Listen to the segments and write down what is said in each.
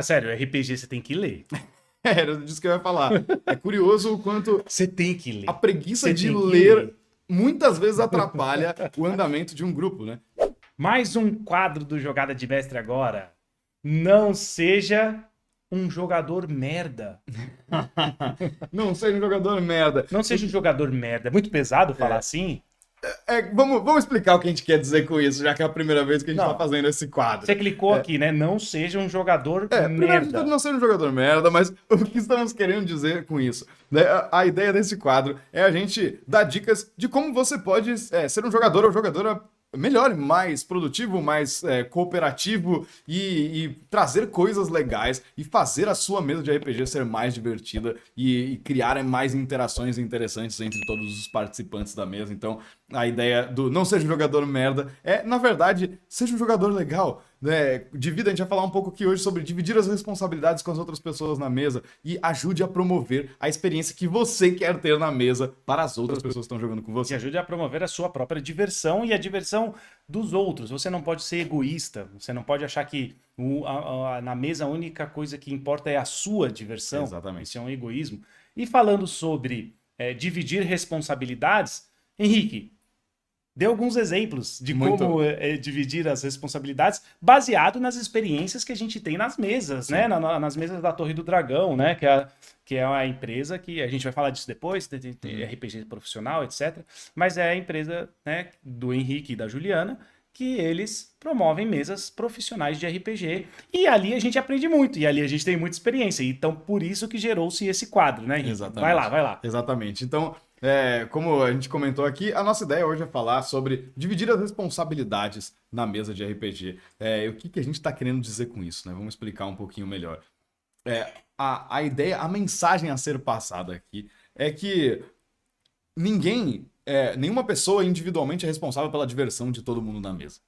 Sério, RPG você tem que ler. Era disso que eu ia falar. É curioso o quanto Você tem que ler. a preguiça Você de tem que ler muitas vezes atrapalha o andamento de um grupo, né? Mais um quadro do Jogada de Mestre agora. Não seja um jogador merda. Não seja um jogador merda. Não seja um jogador merda. É muito pesado falar assim. Vamos explicar o que a gente quer dizer com isso, já que é a primeira vez que a gente Não. tá fazendo esse quadro. Você clicou aqui, né? Não seja um jogador Primeiro de merda. tudo, não ser um jogador merda, mas o que estamos querendo dizer com isso? Né, a ideia desse quadro é a gente dar dicas de como você pode ser um jogador ou jogadora melhor, mais produtivo, mais cooperativo e trazer coisas legais e fazer a sua mesa de RPG ser mais divertida e criar mais interações interessantes entre todos os participantes da mesa. Então, a ideia do não seja um jogador merda é, na verdade, seja um jogador legal. Né? Divida, a gente vai falar um pouco aqui hoje sobre dividir as responsabilidades com as outras pessoas na mesa e ajude a promover a experiência que você quer ter na mesa para as outras pessoas que estão jogando com E você. ajude a promover a sua própria diversão e a diversão dos outros. Você não pode ser egoísta. Você não pode achar que na mesa a única coisa que importa é a sua diversão. Exatamente. Isso é um egoísmo. E falando sobre dividir responsabilidades, Henrique, dê alguns exemplos de Muito. como dividir as responsabilidades baseado nas experiências que a gente tem nas mesas, né? Nas mesas da Torre do Dragão, né? Que é a empresa que a gente vai falar disso depois, tem RPG profissional, etc. Mas é a empresa, né, do Henrique e da Juliana, que eles promovem mesas profissionais de RPG. E ali a gente aprende muito, e ali a gente tem muita experiência. Então, por isso que gerou-se esse quadro, né, Henrique? Exatamente. Vai lá. Exatamente. Então, como a gente comentou aqui, a nossa ideia hoje é falar sobre dividir as responsabilidades na mesa de RPG. O que a gente está querendo dizer com isso, né? Vamos explicar um pouquinho melhor. A ideia, a mensagem a ser passada aqui é que nenhuma pessoa individualmente é responsável pela diversão de todo mundo na mesa.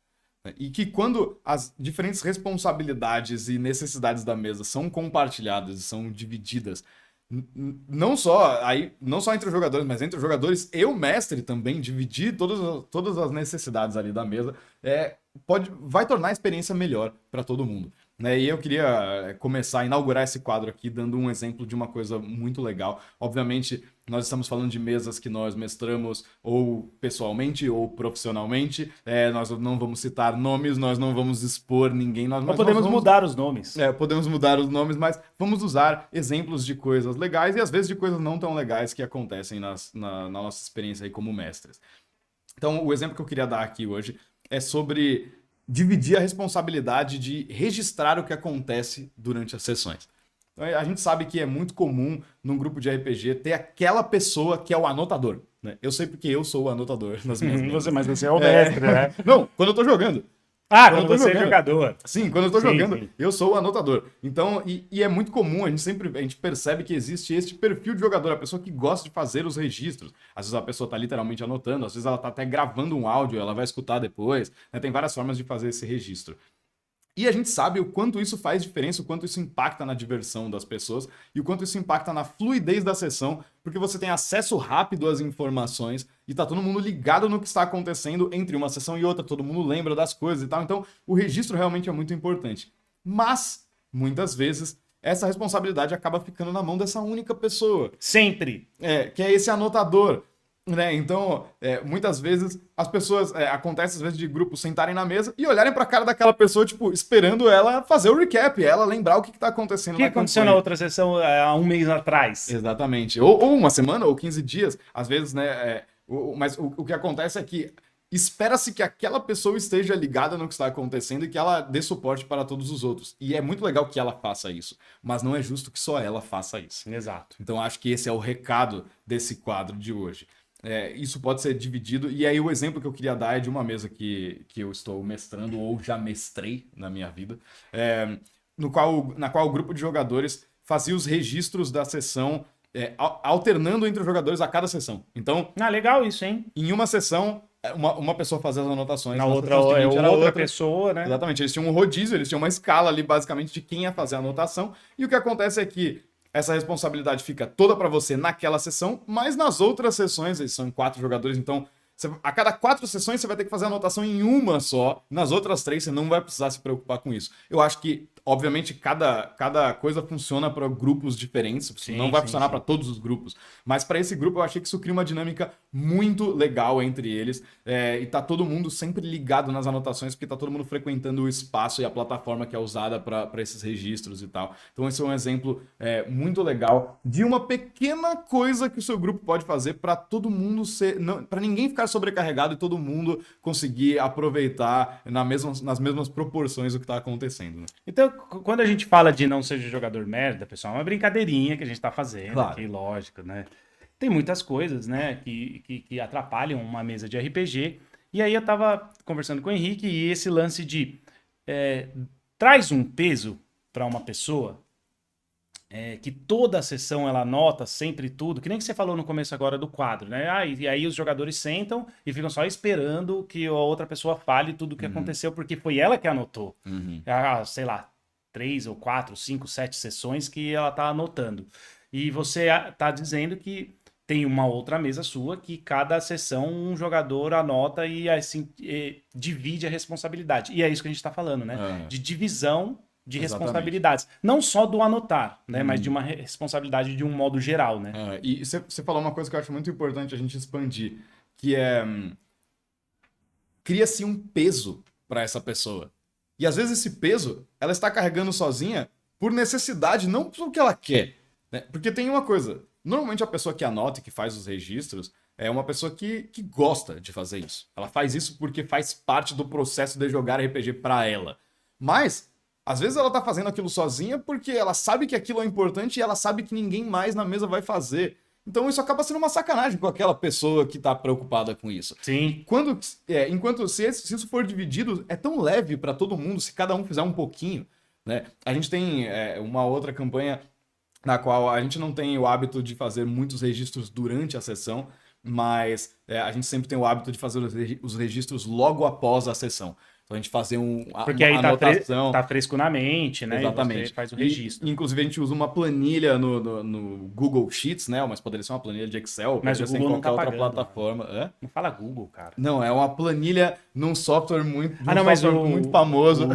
E que quando as diferentes responsabilidades e necessidades da mesa são compartilhadas e são divididas, não só entre os jogadores, mas entre os jogadores e o mestre também, dividir todas as necessidades ali da mesa, vai tornar a experiência melhor para todo mundo. Né? E eu queria começar a inaugurar esse quadro aqui dando um exemplo de uma coisa muito legal. Obviamente, nós estamos falando de mesas que nós mestramos ou pessoalmente ou profissionalmente. Nós não vamos citar nomes, nós não vamos expor ninguém. Nós podemos mudar os nomes. Podemos mudar os nomes, mas vamos usar exemplos de coisas legais e às vezes de coisas não tão legais que acontecem na nossa experiência aí como mestres. Então, o exemplo que eu queria dar aqui hoje é sobre dividir a responsabilidade de registrar o que acontece durante as sessões. Então, a gente sabe que é muito comum num grupo de RPG ter aquela pessoa que é o anotador. Né? Eu sei porque eu sou o anotador nas minhas mesas. Mas você é o mestre, né? Não, quando eu tô jogando. Quando você é jogador. Sim, quando eu tô jogando, sim. Eu sou o anotador. Então, e é muito comum, a gente percebe que existe este perfil de jogador, a pessoa que gosta de fazer os registros. Às vezes a pessoa tá literalmente anotando, às vezes ela tá até gravando um áudio, ela vai escutar depois. Né? Tem várias formas de fazer esse registro. E a gente sabe o quanto isso faz diferença, o quanto isso impacta na diversão das pessoas e o quanto isso impacta na fluidez da sessão, porque você tem acesso rápido às informações e tá todo mundo ligado no que está acontecendo entre uma sessão e outra, todo mundo lembra das coisas e tal. Então, o registro realmente é muito importante. Mas, muitas vezes, essa responsabilidade acaba ficando na mão dessa única pessoa. Sempre. Que é esse anotador. Né? Então, muitas vezes, as pessoas, acontece às vezes de grupos sentarem na mesa e olharem pra cara daquela pessoa, tipo, esperando ela fazer o recap, ela lembrar o que tá acontecendo na campanha. O que aconteceu na outra sessão há um mês atrás? Exatamente. Ou uma semana, ou 15 dias, às vezes, né? Mas o que acontece é que espera-se que aquela pessoa esteja ligada no que está acontecendo e que ela dê suporte para todos os outros. E é muito legal que ela faça isso, mas não é justo que só ela faça isso. Exato. Então, acho que esse é o recado desse quadro de hoje. Isso pode ser dividido, e aí o exemplo que eu queria dar é de uma mesa que eu estou mestrando ou já mestrei na minha vida, na qual o grupo de jogadores fazia os registros da sessão alternando entre os jogadores a cada sessão. Então, legal isso, hein? Em uma sessão, uma pessoa fazia as anotações. Na outra era outra pessoa, né? Exatamente, eles tinham um rodízio, eles tinham uma escala ali basicamente de quem ia fazer a anotação, e o que acontece é que essa responsabilidade fica toda para você naquela sessão, mas nas outras sessões, eles são 4 jogadores, então a cada 4 sessões você vai ter que fazer a anotação em uma só, nas outras 3 você não vai precisar se preocupar com isso. Eu acho que, Obviamente, cada coisa funciona para grupos diferentes, não vai funcionar para todos os grupos. Mas para esse grupo, eu achei que isso cria uma dinâmica muito legal entre eles. E tá todo mundo sempre ligado nas anotações, porque tá todo mundo frequentando o espaço e a plataforma que é usada para esses registros e tal. Então, esse é um exemplo muito legal de uma pequena coisa que o seu grupo pode fazer para todo mundo para ninguém ficar sobrecarregado e todo mundo conseguir aproveitar nas mesmas proporções o que tá acontecendo, né? Então, quando a gente fala de não seja jogador merda, pessoal, é uma brincadeirinha que a gente tá fazendo Claro. aqui, lógico, né? Tem muitas coisas, né, que atrapalham uma mesa de RPG. E aí eu tava conversando com o Henrique e esse lance de traz um peso para uma pessoa, que toda a sessão ela anota sempre tudo, que nem que você falou no começo agora do quadro, né? E aí os jogadores sentam e ficam só esperando que a outra pessoa fale tudo o que aconteceu, porque foi ela que anotou. Sei lá, 3 ou 4, 5, 7 sessões que ela tá anotando. E você tá dizendo que tem uma outra mesa sua que cada sessão um jogador anota e assim divide a responsabilidade. E é isso que a gente tá falando, né? De divisão de responsabilidades. Não só do anotar, né? Mas de uma responsabilidade de um modo geral, né? E você falou uma coisa que eu acho muito importante a gente expandir, que cria-se um peso para essa pessoa. E às vezes esse peso, ela está carregando sozinha por necessidade, não porque ela quer. Né? Porque tem uma coisa, normalmente a pessoa que anota e que faz os registros é uma pessoa que gosta de fazer isso. Ela faz isso porque faz parte do processo de jogar RPG para ela. Mas às vezes ela tá fazendo aquilo sozinha porque ela sabe que aquilo é importante e ela sabe que ninguém mais na mesa vai fazer. Então isso acaba sendo uma sacanagem com aquela pessoa que tá preocupada com isso. Sim. Enquanto se isso for dividido, é tão leve para todo mundo se cada um fizer um pouquinho. Né? A gente tem uma outra campanha na qual a gente não tem o hábito de fazer muitos registros durante a sessão, mas a gente sempre tem o hábito de fazer os registros logo após a sessão. Então a gente fazer porque uma aí anotação. tá fresco na mente, né? Exatamente. E você faz o registro. Inclusive a gente usa uma planilha no Google Sheets, né? Mas poderia ser uma planilha de Excel, mas poderia ser em qualquer outra plataforma. Não fala Google, cara. Não, é uma planilha num software muito muito famoso.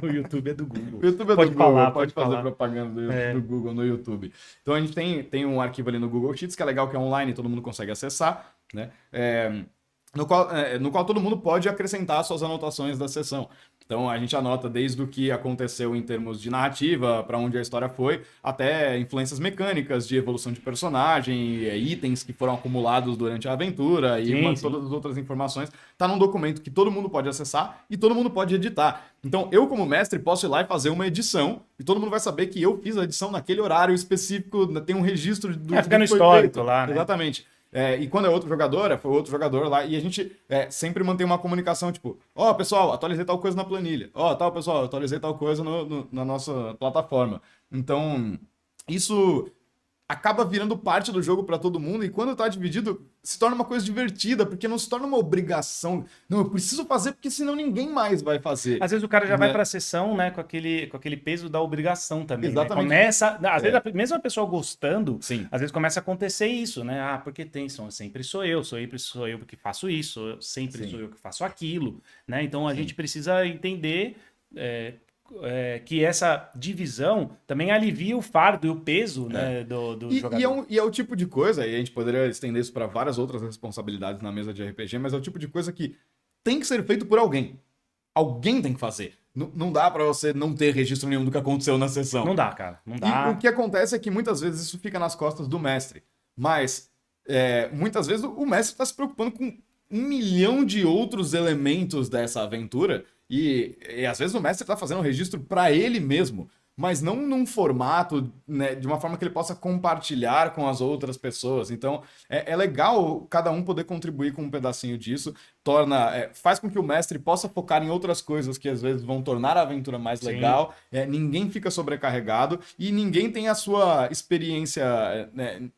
O YouTube é do Google. O YouTube é pode do falar, Google, pode fazer propaganda do Google no YouTube. Então a gente tem um arquivo ali no Google Sheets que é legal, que é online, todo mundo consegue acessar, né? No qual todo mundo pode acrescentar suas anotações da sessão. Então a gente anota desde o que aconteceu em termos de narrativa, para onde a história foi, até influências mecânicas de evolução de personagem, itens que foram acumulados durante a aventura e todas as outras informações. Tá num documento que todo mundo pode acessar e todo mundo pode editar. Então eu, como mestre, posso ir lá e fazer uma edição e todo mundo vai saber que eu fiz a edição naquele horário específico, tem um registro do fica no histórico lá, né? Exatamente. E quando é outro jogador, foi outro jogador lá, e a gente sempre mantém uma comunicação, tipo, pessoal, atualizei tal coisa na planilha. Pessoal, atualizei tal coisa na nossa plataforma. Então, isso acaba virando parte do jogo para todo mundo, e quando tá dividido, se torna uma coisa divertida, porque não se torna uma obrigação. Não, eu preciso fazer, porque senão ninguém mais vai fazer. Às vezes o cara já vai pra sessão, né, com aquele peso da obrigação também. Exatamente. Né? Às vezes, mesmo a pessoa gostando, Sim. Às vezes começa a acontecer isso, né? Porque sempre sou eu que faço isso, sempre sou eu que faço aquilo, né? Então a gente precisa entender que essa divisão também alivia o fardo e o peso, né, do jogador. E é o tipo de coisa, e a gente poderia estender isso para várias outras responsabilidades na mesa de RPG, mas é o tipo de coisa que tem que ser feito por alguém. Alguém tem que fazer. Não dá para você não ter registro nenhum do que aconteceu na sessão. Não dá, cara. Não dá. E o que acontece é que muitas vezes isso fica nas costas do mestre. Mas muitas vezes o mestre está se preocupando com 1 milhão de outros elementos dessa aventura e às vezes o mestre está fazendo um registro para ele mesmo, mas não num formato, né, de uma forma que ele possa compartilhar com as outras pessoas. Então é legal cada um poder contribuir com um pedacinho disso, faz com que o mestre possa focar em outras coisas que às vezes vão tornar a aventura mais legal, ninguém fica sobrecarregado e ninguém tem a sua experiência,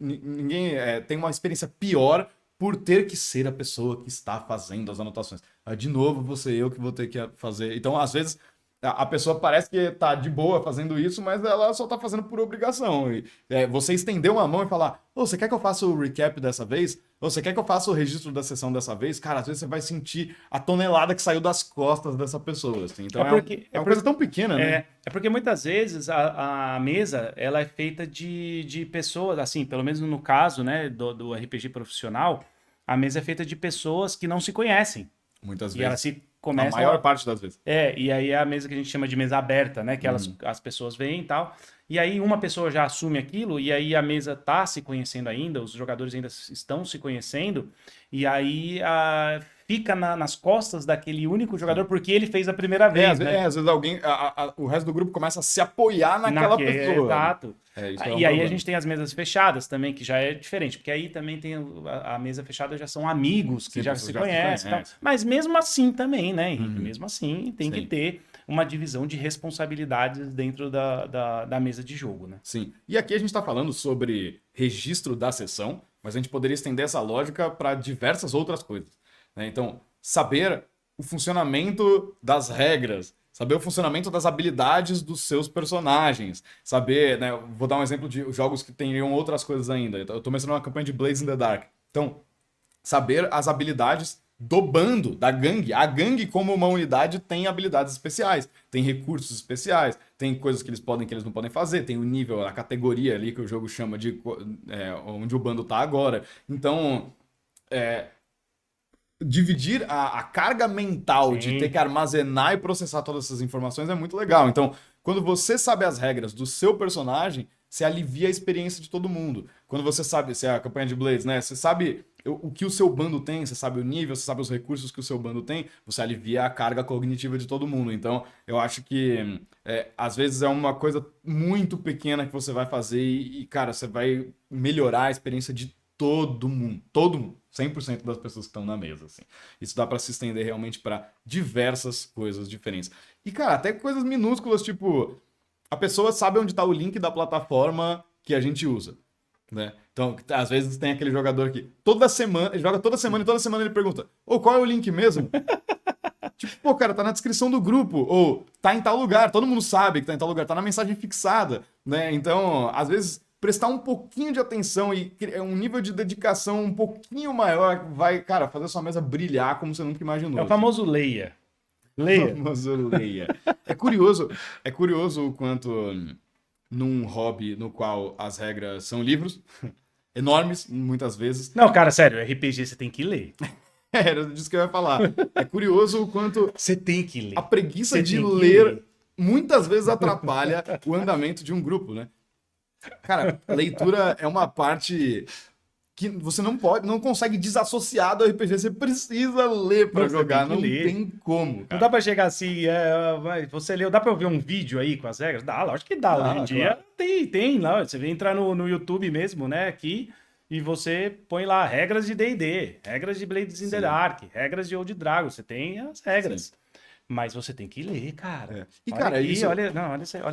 ninguém tem uma experiência pior por ter que ser a pessoa que está fazendo as anotações. De novo, vou ser eu que vou ter que fazer. Então, às vezes, a pessoa parece que tá de boa fazendo isso, mas ela só tá fazendo por obrigação. E, você estender uma mão e falar, ô, você quer que eu faça o recap dessa vez? Ou você quer que eu faça o registro da sessão dessa vez? Cara, às vezes você vai sentir a tonelada que saiu das costas dessa pessoa. Assim. Então é uma coisa tão pequena, né? É porque muitas vezes a mesa ela é feita de pessoas, assim, pelo menos no caso, né, do RPG profissional, a mesa é feita de pessoas que não se conhecem. Muitas E vezes. elas se A começam maior parte das vezes. e aí é a mesa que a gente chama de mesa aberta, né? Que as pessoas vêm e tal. E aí uma pessoa já assume aquilo, e aí a mesa tá se conhecendo ainda, os jogadores ainda estão se conhecendo, e aí fica nas costas daquele único jogador porque ele fez a primeira vez, né? Às vezes alguém, o resto do grupo começa a se apoiar naquela pessoa. Exato. Isso é um E aí a problema. gente tem as mesas fechadas também, que já é diferente, porque aí também tem a mesa fechada, já são amigos que Sim, já pessoas se já se conhecem. E tal. conhecem. Mas mesmo assim também, né, Henrique? Mesmo assim tem que Sim. ter uma divisão de responsabilidades dentro da mesa de jogo, né? Sim. E aqui a gente está falando sobre registro da sessão, mas a gente poderia estender essa lógica para diversas outras coisas. Né? Então, saber o funcionamento das regras, saber o funcionamento das habilidades dos seus personagens, saber, né, vou dar um exemplo de jogos que teriam outras coisas ainda. Eu estou mencionando uma campanha de Blades in the Dark. Então, saber as habilidades do bando, da gangue. A gangue, como uma unidade, tem habilidades especiais, tem recursos especiais, tem coisas que eles não podem fazer, tem o nível, a categoria ali que o jogo chama de onde o bando tá agora. Então, dividir a carga mental de Sim. ter que armazenar e processar todas essas informações é muito legal. Então, quando você sabe as regras do seu personagem, você alivia a experiência de todo mundo. Quando você sabe, se é a campanha de Blades, né? Você sabe o que o seu bando tem, você sabe o nível, você sabe os recursos que o seu bando tem, você alivia a carga cognitiva de todo mundo. Então, eu acho que às vezes é uma coisa muito pequena que você vai fazer cara, você vai melhorar a experiência de todo mundo. Todo mundo. 100% das pessoas que estão na mesa, assim. Isso dá para se estender realmente para diversas coisas diferentes. E, cara, até coisas minúsculas, tipo, a pessoa sabe onde está o link da plataforma que a gente usa, né? Então, às vezes tem aquele jogador que toda semana, ele joga toda semana e toda semana ele pergunta: ô, qual é o link mesmo? Tipo, pô, cara, tá na descrição do grupo, ou tá em tal lugar, todo mundo sabe que tá em tal lugar, tá na mensagem fixada, né? Então, às vezes, prestar um pouquinho de atenção e um nível de dedicação um pouquinho maior vai, cara, fazer sua mesa brilhar como você nunca imaginou. É o famoso leia. Leia. O famoso leia. É curioso o quanto num hobby no qual as regras são livros, enormes, muitas vezes. Não, cara, sério, RPG você tem que ler. Era disso que eu ia falar. É curioso o quanto Você tem que ler. a preguiça Você de tem que ler muitas vezes atrapalha o andamento de um grupo, né? Cara, leitura é uma parte que você não consegue desassociar do RPG. Você precisa ler pra Não, você jogar, tem que não ler. tem como, Não cara. dá pra chegar assim, você leu, dá pra eu ver um vídeo aí com as regras? Dá, lógico que dá. Dá, Hoje em dia claro. tem lá. Você vem entrar no YouTube mesmo, né, aqui, e você põe lá regras de D&D, regras de Blades in the Sim. Dark, regras de Old Dragon. Você tem as regras. Sim. Mas você tem que ler, cara. E, Olha cara, aqui, isso... olha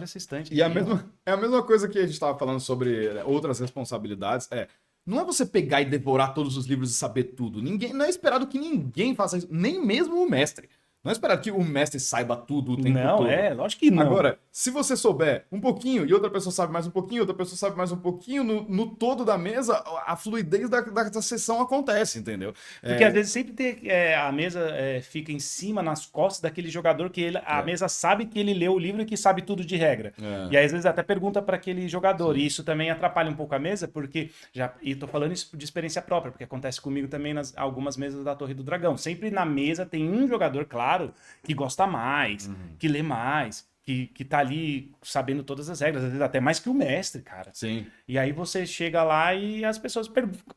essa estante E aqui, ó. é a mesma coisa que a gente estava falando sobre outras responsabilidades. Não é você pegar e devorar todos os livros e saber tudo. Não é esperado que ninguém faça isso, nem mesmo o mestre. Não é esperado que o mestre saiba tudo o tempo Não, todo. lógico que não. Agora, se você souber um pouquinho e outra pessoa sabe mais um pouquinho, outra pessoa sabe mais um pouquinho, no todo da mesa, a fluidez da sessão acontece, entendeu? Porque às vezes sempre a mesa fica em cima, nas costas daquele jogador que a mesa sabe que ele leu o livro e que sabe tudo de regra. E aí às vezes até pergunta para aquele jogador. E isso também atrapalha um pouco a mesa, porque e tô falando isso de experiência própria, porque acontece comigo também nas algumas mesas da Torre do Dragão. Sempre na mesa tem um jogador, claro, que gosta mais, que lê mais, que tá ali sabendo todas as regras, às vezes até mais que o mestre, cara. Sim. E aí você chega lá e as pessoas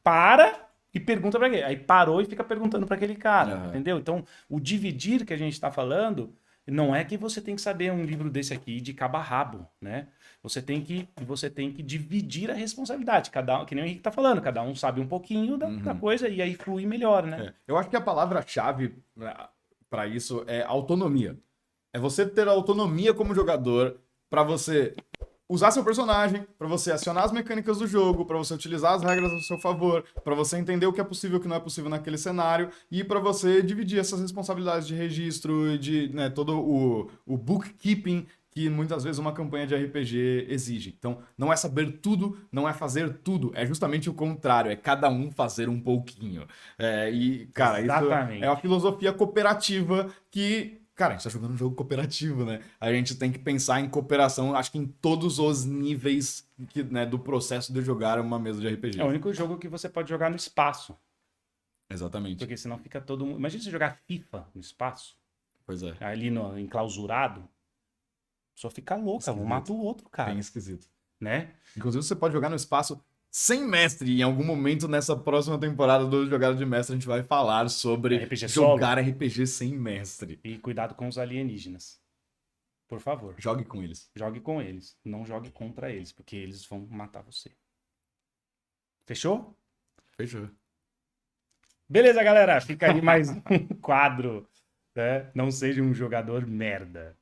para e pergunta para quê? Aí parou e fica perguntando para aquele cara, entendeu? Então, o dividir que a gente tá falando não é que você tem que saber um livro desse aqui de cabo a rabo, né? Você tem que dividir a responsabilidade. Que nem o Henrique tá falando, cada um sabe um pouquinho da coisa e aí flui melhor, né? Eu acho que a palavra-chave para isso é autonomia. É você ter autonomia como jogador para você usar seu personagem, pra você acionar as mecânicas do jogo, pra você utilizar as regras a seu favor, pra você entender o que é possível e o que não é possível naquele cenário e pra você dividir essas responsabilidades de registro e de, né, todo o bookkeeping que muitas vezes uma campanha de RPG exige. Então, não é saber tudo, não é fazer tudo, é justamente o contrário, é cada um fazer um pouquinho. Cara, Exatamente. isso é uma filosofia cooperativa que, cara, a gente tá jogando um jogo cooperativo, né? A gente tem que pensar em cooperação, acho que em todos os níveis né, do processo de jogar uma mesa de RPG. É o único jogo que você pode jogar no espaço. Exatamente. Porque senão fica todo mundo. Imagina você jogar FIFA no espaço, Pois é. ali no enclausurado. Só fica louca, um mata o outro, cara. Bem esquisito. Né? Inclusive, você pode jogar no espaço sem mestre. E em algum momento nessa próxima temporada do Jogada de Mestre, a gente vai falar sobre RPG jogar solo. RPG sem mestre. E cuidado com os alienígenas. Por favor. Jogue com eles. Jogue com eles. Não jogue contra eles, porque eles vão matar você. Fechou? Fechou. Beleza, galera. Fica aí mais um quadro. Né? Não seja um jogador merda.